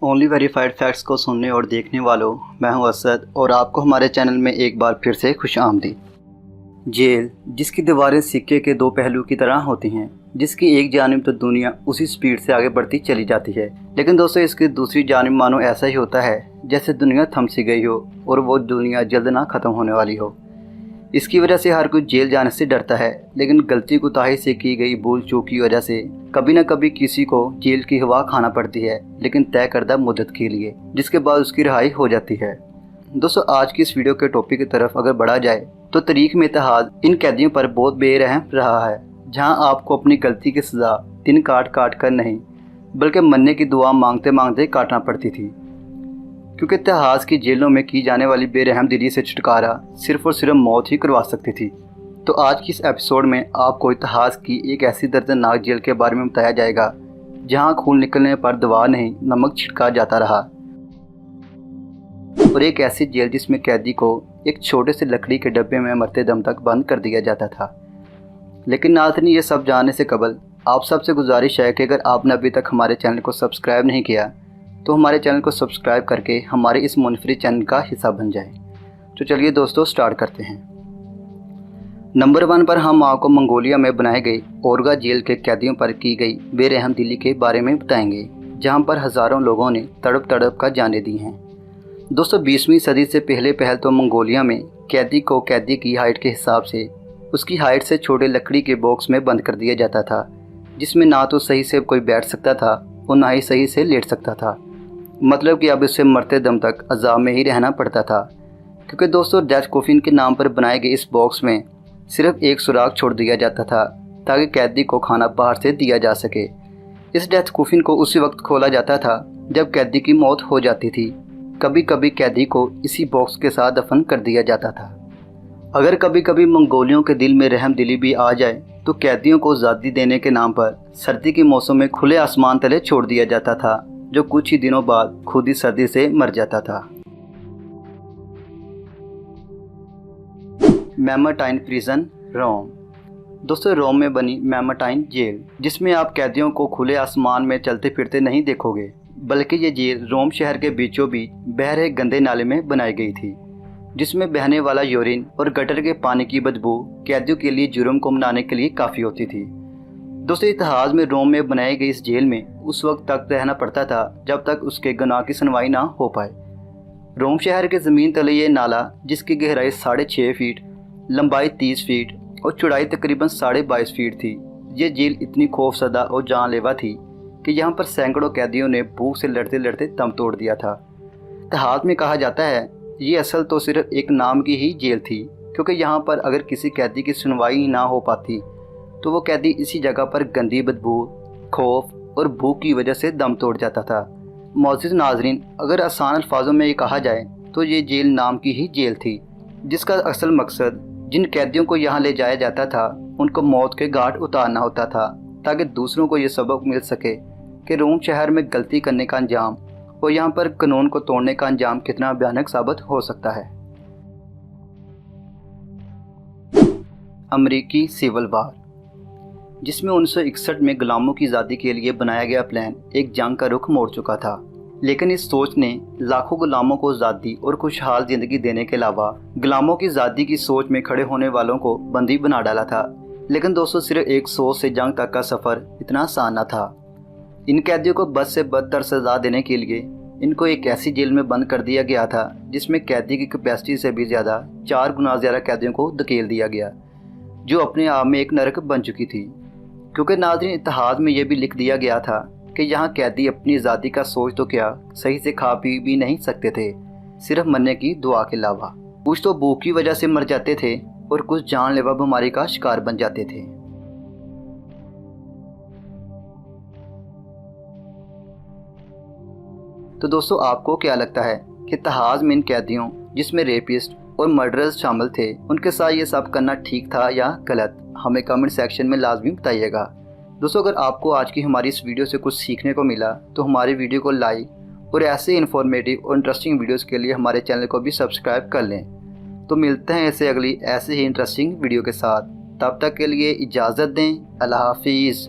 Only verified facts को सुनने और देखने वालों, मैं हूं असद और आपको हमारे चैनल में एक बार फिर से खुश आमदीद। जेल जिसकी दीवारें सिक्के के दो पहलू की तरह होती हैं, जिसकी एक जानिब तो दुनिया उसी स्पीड से आगे बढ़ती चली जाती है, लेकिन दोस्तों इसकी दूसरी जानिब मानो ऐसा ही होता है जैसे दुनिया थम सी गई हो और वो दुनिया जल्द ना ख़त्म होने वाली हो। इसकी वजह से हर कोई जेल जाने से डरता है, लेकिन गलती कोताही से की गई भूल चूक की वजह से कभी न कभी किसी को जेल की हवा खाना पड़ती है, लेकिन तय करदा मुद्दत के लिए, जिसके बाद उसकी रिहाई हो जाती है। दोस्तों आज की इस वीडियो के टॉपिक की तरफ अगर बढ़ा जाए तो तारीख में इत्तेहाद इन कैदियों पर बहुत बेरहम रहा है, जहां आपको अपनी गलती की सज़ा दिन काट काट कर नहीं बल्कि मरने की दुआ मांगते मांगते काटना पड़ती थी, क्योंकि इतिहास की जेलों में की जाने वाली बेरहम दिली से छुटकारा सिर्फ और सिर्फ मौत ही करवा सकती थी। तो आज की इस एपिसोड में आपको इतिहास की एक ऐसी दर्दनाक जेल के बारे में बताया जाएगा जहां खून निकलने पर दवा नहीं नमक छिड़का जाता रहा, और एक ऐसी जेल जिसमें कैदी को एक छोटे से लकड़ी के डब्बे में मरते दम तक बंद कर दिया जाता था। लेकिन नाज़रीन, ये सब जानने से कबल आप सबसे गुजारिश है कि अगर आपने अभी तक हमारे चैनल को सब्सक्राइब नहीं किया तो हमारे चैनल को सब्सक्राइब करके हमारे इस मुनफरिद चैनल का हिस्सा बन जाए। तो चलिए दोस्तों स्टार्ट करते हैं। नंबर 1 पर हम आपको मंगोलिया में बनाए गए ओरगा जेल के कैदियों पर की गई बेरहम दिली के बारे में बताएंगे, जहां पर हज़ारों लोगों ने तड़प तड़प कर जानें दी हैं। दोस्तों 20वीं सदी से पहल तो मंगोलिया में कैदी को कैदी की हाइट के हिसाब से उसकी हाइट से छोटे लकड़ी के बॉक्स में बंद कर दिया जाता था, जिसमें ना तो सही से कोई बैठ सकता था और ना ही सही से लेट सकता था। मतलब कि अब इसे मरते दम तक अजाब में ही रहना पड़ता था, क्योंकि दोस्तों डेथ कोफिन के नाम पर बनाए गए इस बॉक्स में सिर्फ एक सुराख छोड़ दिया जाता था ताकि कैदी को खाना बाहर से दिया जा सके। इस डेथ कोफिन को उसी वक्त खोला जाता था जब कैदी की मौत हो जाती थी। कभी कभी कैदी को इसी बॉक्स के साथ दफन कर दिया जाता था। अगर कभी कभी मंगोलियों के दिल में रहम दिली भी आ जाए तो कैदियों को आज़ादी देने के नाम पर सर्दी के मौसम में खुले आसमान तले छोड़ दिया जाता था, जो कुछ ही दिनों बाद खुद ही सर्दी से मर जाता था। मैमरटाइन प्रिजन, रोम। दोस्तों रोम में बनी मैमरटाइन जेल, जिसमें आप कैदियों को खुले आसमान में चलते फिरते नहीं देखोगे, बल्कि ये जेल रोम शहर के बीचों बीच बह रहे गंदे नाले में बनाई गई थी, जिसमें बहने वाला यूरिन और गटर के पानी की बदबू कैदियों के लिए जुर्म को मनाने के लिए काफ़ी होती थी। दोस्तों इतिहास में रोम में बनाई गई इस जेल में उस वक्त तक रहना पड़ता था जब तक उसके गुनाह की सुनवाई ना हो पाए। रोम शहर के ज़मीन तले ये नाला, जिसकी गहराई 6.5 फीट, लंबाई 30 फीट और चौड़ाई तकरीबन 22.5 फीट थी। ये जेल इतनी खौफसदा और जानलेवा थी कि यहाँ पर सैकड़ों कैदियों ने भूख से लड़ते लड़ते दम तोड़ दिया था। इतिहास में कहा जाता है ये असल तो सिर्फ एक नाम की ही जेल थी, क्योंकि यहाँ पर अगर किसी कैदी की सुनवाई ना हो पाती तो वो कैदी इसी जगह पर गंदी बदबू, खौफ और भूख की वजह से दम तोड़ जाता था। मौजूद नाजरीन, अगर आसान अल्फाजों में ये कहा जाए तो ये जेल नाम की ही जेल थी, जिसका असल मकसद जिन कैदियों को यहाँ ले जाया जाता था उनको मौत के घाट उतारना होता था, ताकि दूसरों को ये सबक मिल सके कि रोम शहर में गलती करने का अंजाम और यहाँ पर कानून को तोड़ने का अंजाम कितना भयानक साबित हो सकता है। अमेरिकी सिविल वार, जिसमें 1961 में गुलामों की आज़ादी के लिए बनाया गया प्लान एक जंग का रुख मोड़ चुका था, लेकिन इस सोच ने लाखों गुलामों को आज़ादी और खुशहाल ज़िंदगी देने के अलावा गुलामों की आज़ादी की सोच में खड़े होने वालों को बंदी बना डाला था। लेकिन दोस्तों सिर्फ एक सोच से जंग तक का सफ़र इतना आसान न था। इन कैदियों को बद से बदतर सज़ा देने के लिए इनको एक ऐसी जेल में बंद कर दिया गया था जिसमें कैदी की कैपेसिटी से भी ज़्यादा 4 गुना ज़्यादा कैदियों को धकेल दिया गया, जो अपने आप में एक नरक बन चुकी थी। क्योंकि नाज़रीन इतिहास में यह भी लिख दिया गया था कि यहाँ कैदी अपनी आज़ादी का सोच तो क्या सही से खा पी भी नहीं सकते थे, सिर्फ मरने की दुआ के अलावा। कुछ तो भूख की वजह से मर जाते थे और कुछ जानलेवा बीमारी का शिकार बन जाते थे। तो दोस्तों आपको क्या लगता है कि इतिहास में इन कैदियों, जिसमें रेपिस्ट और मर्डरर्स शामिल थे, उनके साथ ये सब करना ठीक था या गलत? हमें कमेंट सेक्शन में लाजमी बताइएगा। दोस्तों अगर आपको आज की हमारी इस वीडियो से कुछ सीखने को मिला तो हमारी वीडियो को लाइक और ऐसे इन्फॉर्मेटिव और इंटरेस्टिंग वीडियोस के लिए हमारे चैनल को भी सब्सक्राइब कर लें। तो मिलते हैं ऐसे अगली ऐसे ही इंटरेस्टिंग वीडियो के साथ। तब तक के लिए इजाज़त दें। अल्लाह हाफिज़।